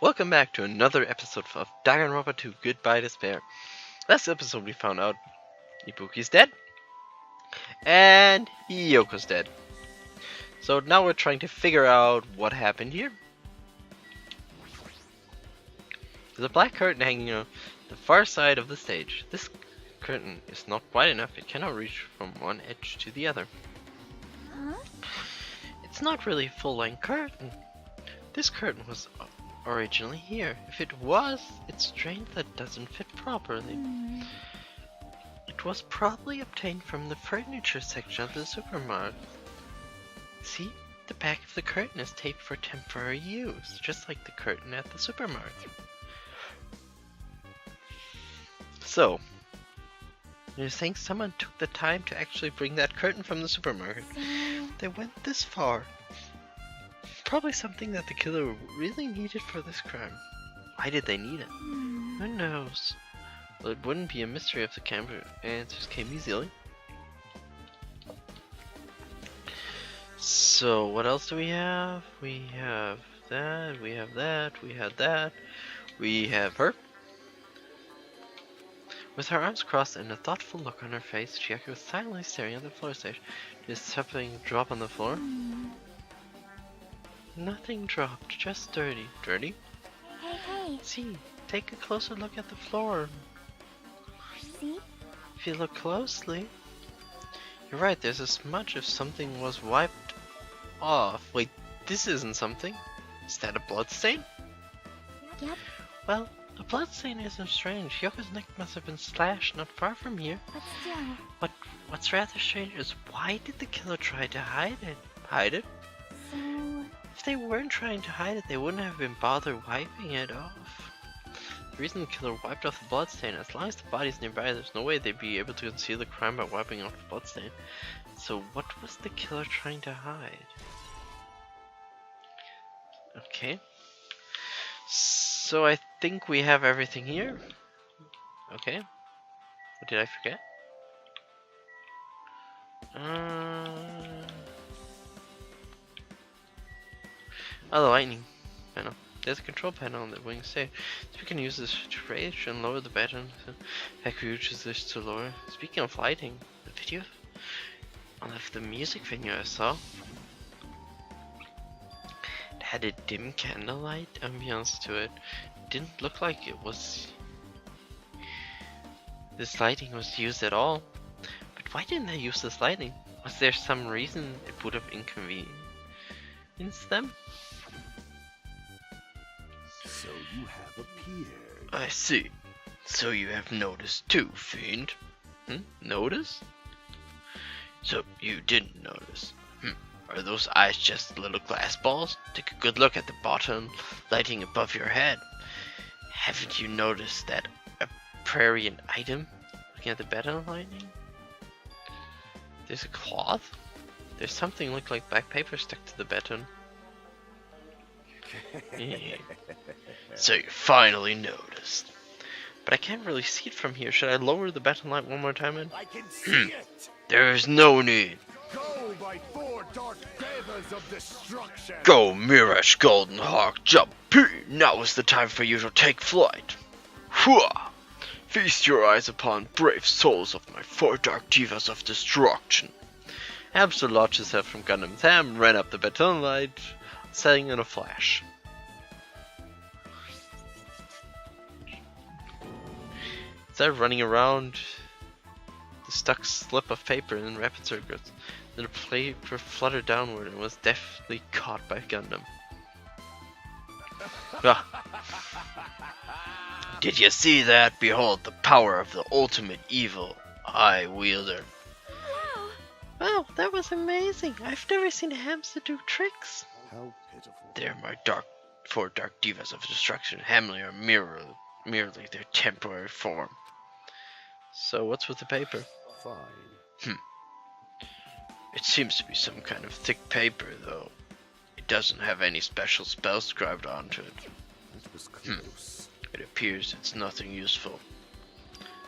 Welcome back to another episode of Danganronpa 2 Goodbye Despair. Last episode we found out Ibuki's dead and Yoko's dead. So now we're trying to figure out what happened here. There's a black curtain hanging on the far side of the stage. This curtain is not wide enough, it cannot reach from one edge to the other. It's not really a full-length curtain. This curtain was originally here. If it was, it's strange that it doesn't fit properly. It was probably obtained from the furniture section of the supermarket. See, the back of the curtain is taped for temporary use, just like the curtain at the supermarket. So, you think someone took the time to actually bring that curtain from the supermarket? They went this far. Probably something that the killer really needed for this crime. Why did they need it? Who knows? Well, it wouldn't be a mystery if the camera answers came easily. So, what else do we have? We have that, we have that, we have that. We have her. With her arms crossed and a thoughtful look on her face, Chiaki was silently staring at the floor stage. Did something drop on the floor? Nothing dropped, just dirty. Dirty? Hey. See, take a closer look at the floor. See? If you look closely, you're right, there's a smudge if something was wiped off. Wait, this isn't something. Is that a bloodstain? Yep. Well, a bloodstain isn't strange. Yoko's neck must have been slashed not far from here. But still. But what's rather strange is why did the killer try to hide it? Hide it? So... If they weren't trying to hide it, they wouldn't have been bothered wiping it off. The reason the killer wiped off the bloodstain, as long as the body's nearby, there's no way they'd be able to conceal the crime by wiping off the bloodstain. So what was the killer trying to hide? Okay. So I think we have everything here. Okay. What did I forget? Oh, the lightning panel. There's a control panel on the wing stage. So we can use this to raise and lower the button. Heck, we use this to lower. Speaking of lighting, the video on the music video I saw, it had a dim candlelight ambience to it. It didn't look like it was. This lighting was used at all. But why didn't they use this lighting? Was there some reason it would have inconvenienced them? So you have appeared. I see. So you have noticed too, fiend. Notice? So you didn't notice. Are those eyes just little glass balls? Take a good look at the bottom lighting above your head. Haven't you noticed that a Prairie item? Looking at the button lighting? There's a cloth? There's something look like black paper stuck to the button. Yeah. So you finally noticed. But I can't really see it from here. Should I lower the button light one more time? I can see it. There is no need. Go by 4 dark devas of destruction. Go, Mirage Golden Hawk, jump! Now is the time for you to take flight. Hua! Feast your eyes upon brave souls of my 4 dark divas of destruction. Hamster launched himself from Gundam's hand, ran up the baton light, setting in a flash. Instead of running around the stuck slip of paper in rapid circles, the paper fluttered downward and was deftly caught by Gundam. Did you see that? Behold the power of the ultimate evil Eye Wielder. Wow, that was amazing. I've never seen a hamster do tricks. How pitiful. They're my 4 dark divas of destruction. Hamley are merely their temporary form. So what's with the paper? Fine. It seems to be some kind of thick paper, though. It doesn't have any special spells scribed onto it. That was close. It appears it's nothing useful.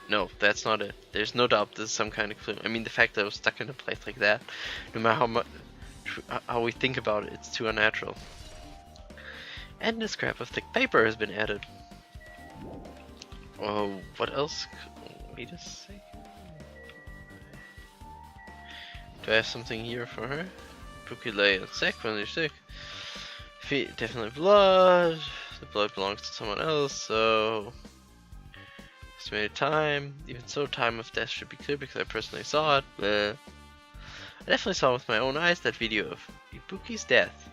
No, that's not it. There's no doubt this is some kind of clue. I mean, the fact that it was stuck in a place like that, no matter how we think about it, it's too unnatural. And a scrap of thick paper has been added. Oh, what else? Wait a sec. Do I have something here for her? Pookie lay in sick when they're sick. Feet, definitely blood. The blood belongs to someone else, so... Estimated time. Even so, time of death should be clear because I personally saw it. Bleh. I definitely saw with my own eyes that video of Ibuki's death.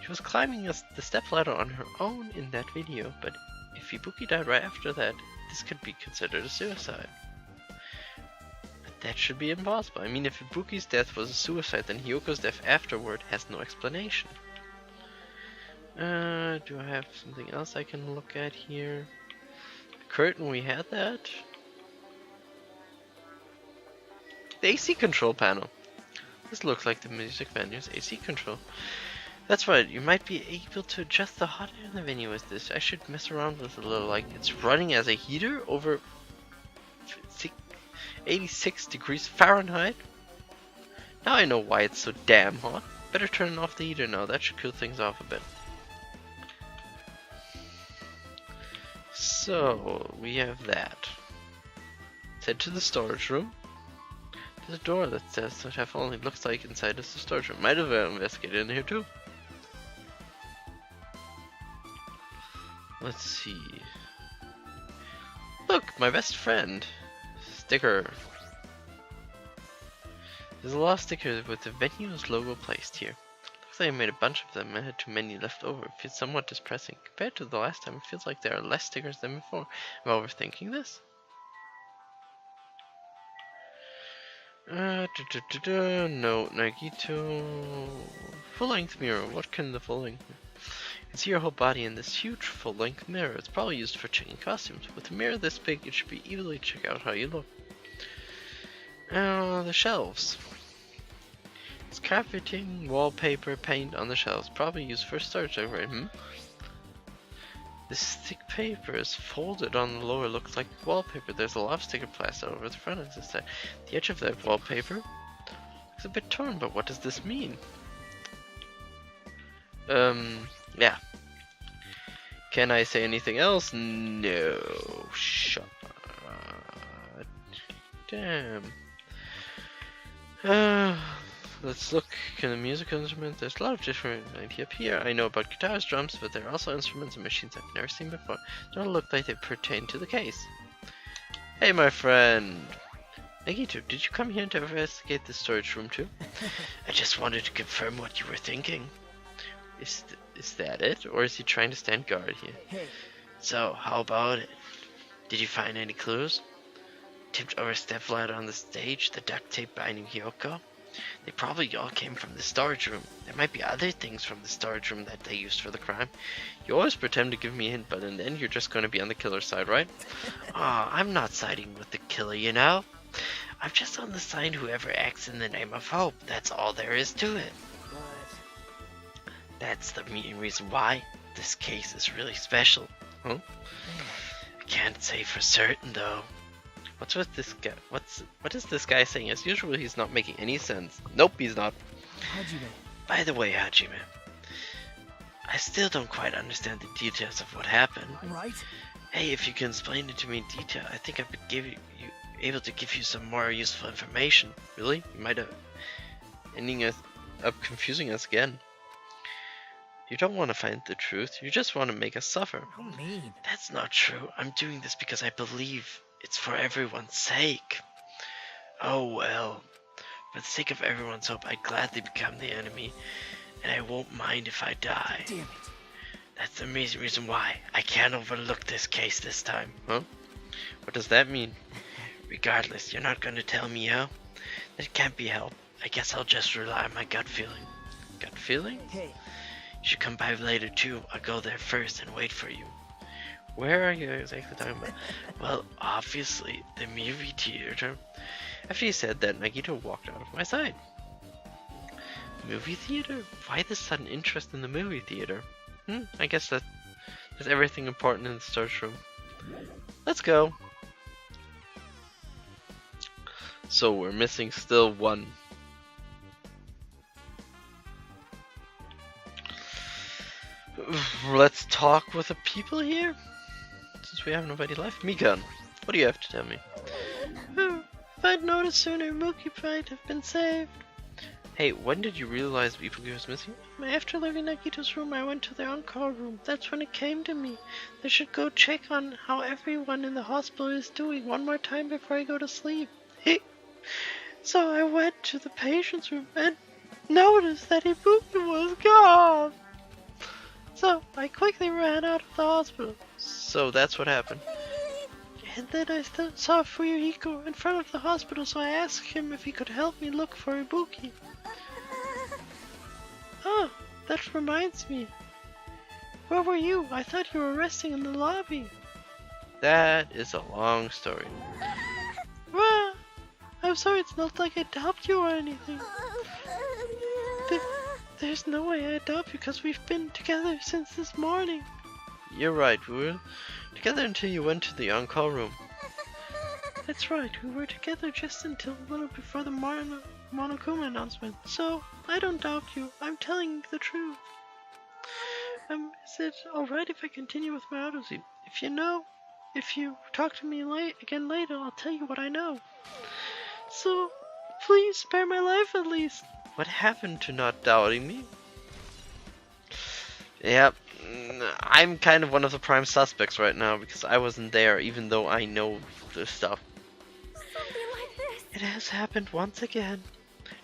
She was climbing the step ladder on her own in that video, but if Ibuki died right after that, this could be considered a suicide. But that should be impossible. I mean, if Ibuki's death was a suicide, then Hyoko's death afterward has no explanation. Do I have something else I can look at here? The curtain, we had that. The AC control panel. This looks like the music venue's AC control. That's right, you might be able to adjust the hot air in the venue with this. I should mess around with it a little, like it's running as a heater over 86 degrees Fahrenheit. Now I know why it's so damn hot. Better turn off the heater now, that should cool things off a bit. So, we have that. Let's head to the storage room. There's a door that says that have only looks like inside is the storage room. Might have investigated in here too. Let's see. Look, my best friend. Sticker. There's a lot of stickers with the venue's logo placed here. Looks like I made a bunch of them and had too many left over. It feels somewhat depressing. Compared to the last time, it feels like there are less stickers than before. Am I overthinking this? No, Nagito. Full-length mirror. What can the full-length mirror? You can see your whole body in this huge full-length mirror. It's probably used for checking costumes. With a mirror this big, it should be easily check out how you look. The shelves. It's carpeting, wallpaper, paint on the shelves. Probably used for storage, right? This thick paper is folded on the lower, looks like wallpaper. There's a lot of sticker plaster over the front of this side. The edge of that wallpaper looks a bit torn, but what does this mean? Yeah. Can I say anything else? No. Shut. Damn. Let's look. Can the musical instrument? There's a lot of different ideas up here. I know about guitars, drums, but there are also instruments and machines I've never seen before. Don't look like they pertain to the case. Hey, my friend. Nagito, did you come here to investigate the storage room too? I just wanted to confirm what you were thinking. Is that it? Or is he trying to stand guard here? Hey. So, how about it? Did you find any clues? Tipped over a step ladder on the stage, the duct tape binding Hyoko? They probably all came from the storage room. There might be other things from the storage room that they used for the crime. You always pretend to give me a hint, but in the end you're just going to be on the killer's side, right? Aw, I'm not siding with the killer, you know? I'm just on the side whoever acts in the name of hope. That's all there is to it. That's the main reason why this case is really special. Huh? I can't say for certain though. What's with this guy? What is this guy saying? As usual, he's not making any sense. Nope, he's not. Hajime. By the way, Hajime, I still don't quite understand the details of what happened. Right? Hey, if you can explain it to me in detail, I think I could able to give you some more useful information. Really? You might have ending up confusing us again. You don't want to find the truth. You just want to make us suffer. How mean. That's not true. I'm doing this because I believe it's for everyone's sake. Oh well. For the sake of everyone's hope, I'd gladly become the enemy, and I won't mind if I die. Damn it. That's the main reason why I can't overlook this case this time. Huh? What does that mean? Regardless, you're not going to tell me how? That can't be helped. I guess I'll just rely on my gut feeling. Gut feeling? Hey. You should come by later too. I'll go there first and wait for you. Where are you exactly talking about? Well, obviously, the movie theater. After he said that, Nagito walked out of my sight. Movie theater? Why this sudden interest in the movie theater? I guess there's everything important in the storage room. Let's go. So we're missing still one. let's talk with the people here. Since we have nobody left. Mikan, what do you have to tell me? Oh, if I'd noticed sooner, Mookie might have been saved. Hey, when did you realize Ibuki was missing? After leaving Nagito's room, I went to their on-call room. That's when it came to me. I should go check on how everyone in the hospital is doing one more time before I go to sleep. So I went to the patient's room and noticed that Ibuki was gone. So I quickly ran out of the hospital. So that's what happened. And then I saw Fuyuhiko in front of the hospital, so I asked him if he could help me look for Ibuki. Oh, that reminds me. Where were you? I thought you were resting in the lobby. That is a long story. Well, I'm sorry, it's not like I adopt you or anything. There's no way I adopt you because we've been together since this morning. You're right, we were together until you went to the on-call room. That's right, we were together just until a little before the Monokuma announcement. So, I don't doubt you, I'm telling the truth. Is it alright if I continue with my autopsy? If you talk to me again later, I'll tell you what I know. So, please spare my life at least. What happened to not doubting me? Yep, I'm kind of one of the prime suspects right now because I wasn't there even though I know this stuff. Something like this. It has happened once again.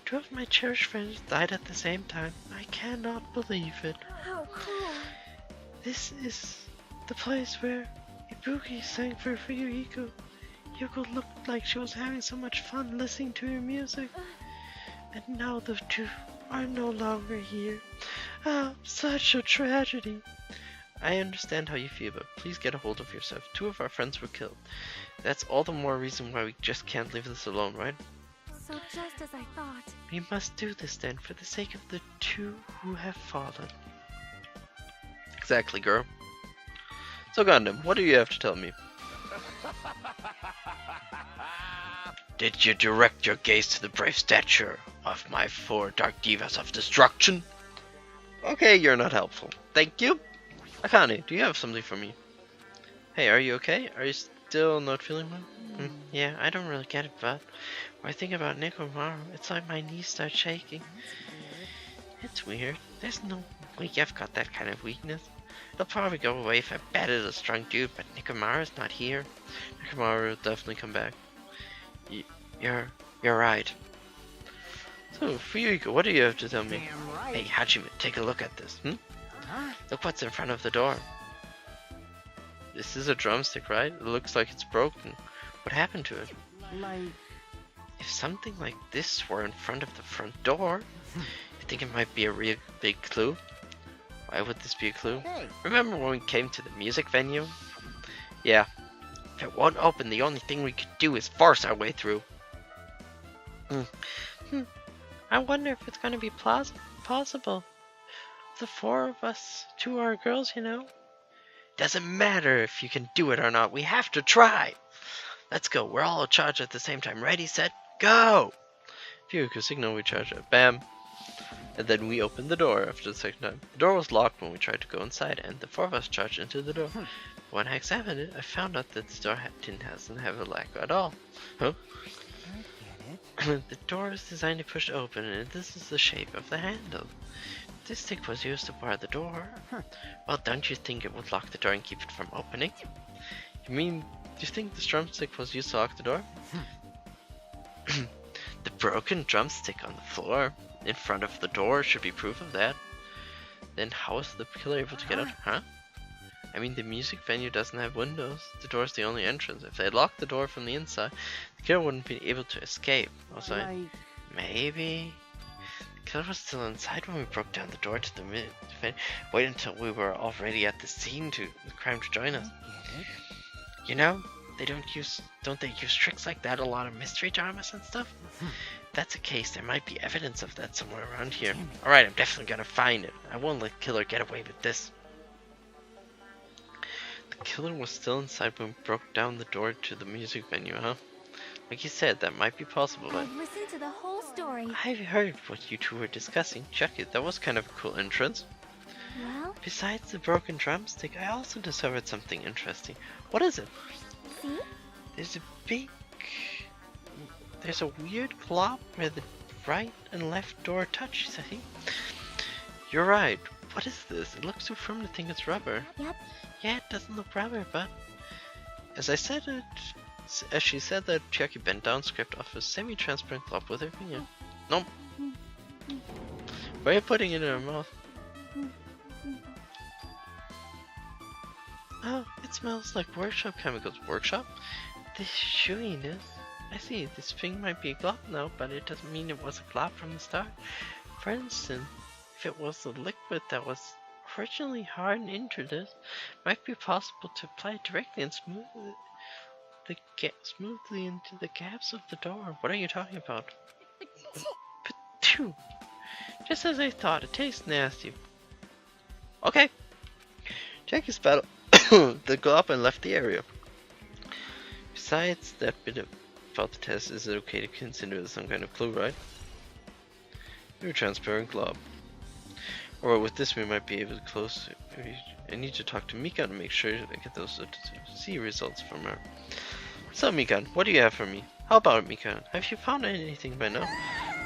2 of my cherished friends died at the same time. I cannot believe it. How cool. This is the place where Ibuki sang for Fuyuhiko. Yuko looked like she was having so much fun listening to your music. And now the 2 are no longer here. Ah, such a tragedy. I understand how you feel, but please get a hold of yourself. 2 of our friends were killed. That's all the more reason why we just can't leave this alone, right? So just as I thought. We must do this then, for the sake of the 2 who have fallen. Exactly, girl. So Gundam, what do you have to tell me? Did you direct your gaze to the brave stature of my 4 dark divas of destruction? Okay, you're not helpful. Thank you. Akane, do you have something for me? Hey, are you okay? Are you still not feeling well? Yeah, I don't really get it, but when I think about Nekomaru, it's like my knees start shaking. It's weird. There's no way I've got that kind of weakness. It'll probably go away if I batted a strong dude, but Nekomaru's not here. Nekomaru will definitely come back. You're right. So, Fuyuhiko, what do you have to tell me? Damn right. Hey, Hajime, take a look at this. Look what's in front of the door. This is a drumstick, right? It looks like it's broken. What happened to it? Like, If something like this were in front of the front door, you think it might be a real big clue? Why would this be a clue? hey, Remember when we came to the music venue? Yeah. If it won't open, the only thing we could do is force our way through. I wonder if it's gonna be possible. The 4 of us, 2 are girls, you know. Doesn't matter if you can do it or not, we have to try! Let's go, we're all charged at the same time. Ready, set, go! Fuyuhiko signal, we charge it. Bam! And then we opened the door after the second time. The door was locked when we tried to go inside, and the 4 of us charged into the door. When I examined it, I found out that the door doesn't have a lock at all. Huh? I get it. The door is designed to push open, and this is the shape of the handle. This stick was used to bar the door. Well, don't you think it would lock the door and keep it from opening? Do you think the drumstick was used to lock the door? The broken drumstick on the floor in front of the door should be proof of that. Then how was the killer able to get out? Huh? I mean, the music venue doesn't have windows. The door is the only entrance. If they had locked the door from the inside, the killer wouldn't be able to escape. Also, Like, maybe the killer was still inside when we broke down the door to the venue. Wait until we were already at the scene to the crime to join us. I get it. You know, don't they use tricks like that a lot of mystery dramas and stuff? If that's the case, there might be evidence of that somewhere around here. Alright, I'm definitely gonna find it. I won't let killer get away with this. The killer was still inside when we broke down the door to the music venue, huh? Like you said, that might be possible, but I've listened to the whole story. I heard what you 2 were discussing. Check it, that was kind of a cool entrance. Well, Besides the broken drumstick, I also discovered something interesting. What is it? see? There's a big... There's a weird glob where the right and left door touch, see? You're right. What is this? It looks too firm to think it's rubber. Yep. Yeah, it doesn't look rubber, but... As she said that, Chiaki bent down, scraped off a semi-transparent glob with her finger. Nope. Why are you putting it in her mouth? Oh, it smells like workshop chemicals. Workshop? This showiness. I see, this thing might be a glob now, but it doesn't mean it was a glob from the start. For instance, if it was a liquid that was originally hardened into this, it might be possible to apply it directly and smoothly into the gaps of the door. What are you talking about? Phew. Just as I thought, it tastes nasty. Okay. Jackie spat the glob and left the area. Besides that bit about the test, is it okay to consider this some kind of clue, right? Your transparent glob. Or with this we might be able to close it. I need to talk to Mika to make sure I get those C results from her. So Mikan, what do you have for me? How about it, Mikan? Have you found anything by now?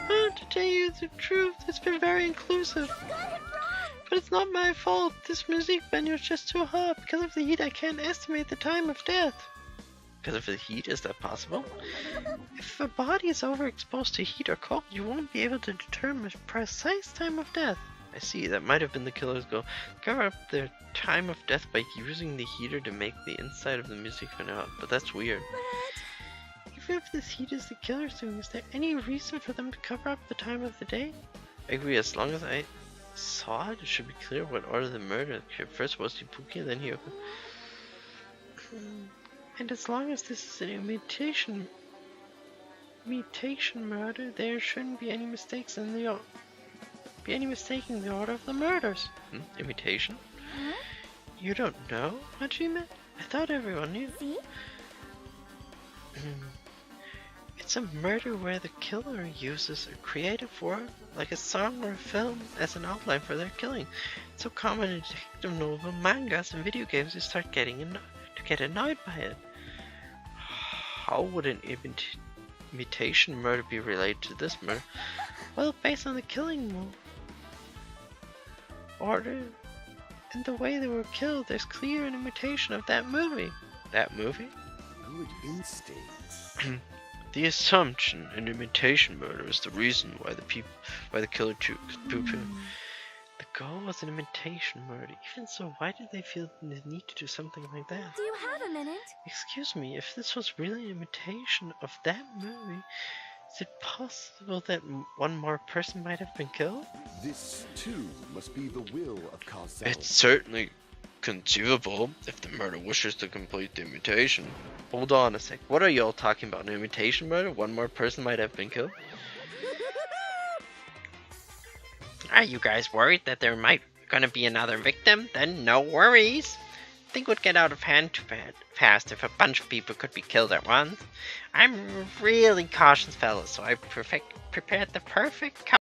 To tell you the truth, it's been very inclusive. But it's not my fault. This music venue is just too hot. Because of the heat, I can't estimate the time of death. Because of the heat, is that possible? If a body is overexposed to heat or cold, you won't be able to determine the precise time of death. I see, that might have been the killer's goal. Cover up their time of death by using the heater to make the inside of the music venue hot. But that's weird. Even if this heat is the killer's doing, is there any reason for them to cover up the time of the day? I agree, as long as I saw it, it should be clear what order the murder occurred. First was Ibuki, then Hyoko. And as long as this is an imitation murder, there shouldn't be any mistakes in the mistaking the order of the murders. Imitation? Huh? You don't know, Hajime? I thought everyone knew. See? It's a murder where the killer uses a creative work, like a song or a film, as an outline for their killing. It's so common in detective novel, mangas, and video games you start to get annoyed by it. How would an imitation murder be related to this murder? Well, based on the killing order and the way they were killed, there's clear an imitation of that movie. That movie? Good instincts. The assumption an imitation murder is the reason why the killer took Pupu. The goal was an imitation murder. Even so, why did they feel the need to do something like that? Do you have a minute? Excuse me, if this was really an imitation of that movie, is it possible that one more person might have been killed? This, too, must be the will of causality. It's certainly conceivable if the murder wishes to complete the imitation. Hold on a sec. What are y'all talking about? An imitation murder? One more person might have been killed? Are you guys worried that there might gonna be another victim? Then no worries. Things would get out of hand too fast if a bunch of people could be killed at once. I'm really cautious, fellas, so I prepared the perfect